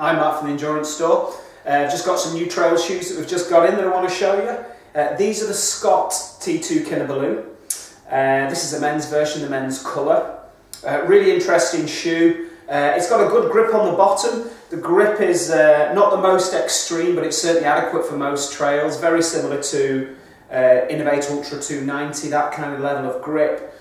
I'm Mark from the Endurance Store. Just got some new trail shoes that we've just got in that I want to show you. These are the Scott T2 Kinabalu. This is the men's version, the men's colour. Really interesting shoe. It's got a good grip on the bottom. The grip is not the most extreme, but it's certainly adequate for most trails. Very similar to Innovate Ultra 290, that kind of level of grip.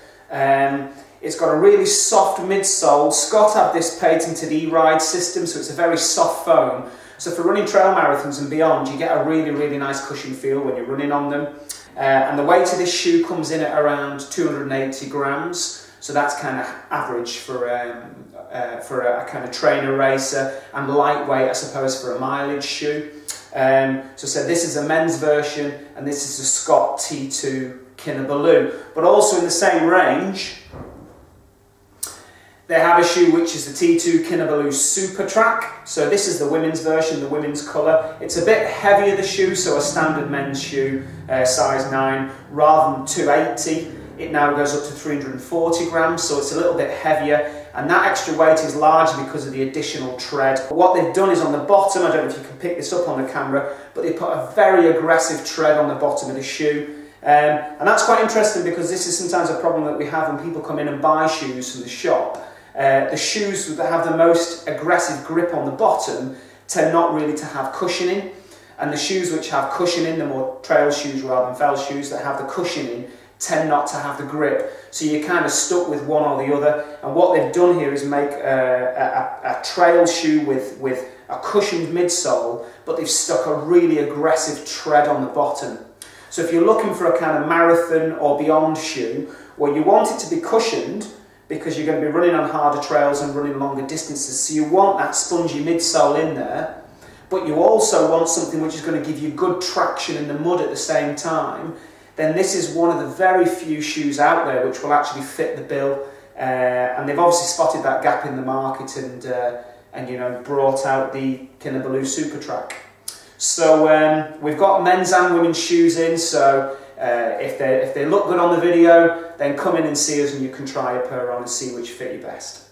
It's got a really soft midsole. Scott have this patented e-ride system, so it's a very soft foam. So for running trail marathons and beyond, you get a really, really nice cushion feel when you're running on them. And the weight of this shoe comes in at around 280 grams. So that's kind of average for a kind of trainer racer, and lightweight, I suppose, for a mileage shoe. So this is a men's version, and this is the Scott T2 Kinabalu. But also in the same range, they have a shoe which is the T2 Kinabalu Supertrac. So this is the women's version, the women's colour. It's a bit heavier, the shoe, so a standard men's shoe, size 9, rather than 280. It now goes up to 340 grams, so it's a little bit heavier. And that extra weight is largely because of the additional tread. What they've done is on the bottom, I don't know if you can pick this up on the camera, but they put a very aggressive tread on the bottom of the shoe. And that's quite interesting, because this is sometimes a problem that we have when people come in and buy shoes from the shop. The shoes that have the most aggressive grip on the bottom tend not really to have cushioning, and the shoes which have cushioning, the more trail shoes rather than fell shoes that have the cushioning, tend not to have the grip. So you're kind of stuck with one or the other. And what they've done here is make a trail shoe with a cushioned midsole, but they've stuck a really aggressive tread on the bottom. So if you're looking for a kind of marathon or beyond shoe, well, you want it to be cushioned, because you're going to be running on harder trails and running longer distances. So you want that spongy midsole in there, but you also want something which is going to give you good traction in the mud at the same time. Then this is one of the very few shoes out there which will actually fit the bill. And they've obviously spotted that gap in the market and you know, brought out the Kinabalu Supertrac. So we've got men's and women's shoes in, so if they look good on the video, then come in and see us and you can try a pair on and see which fit you best.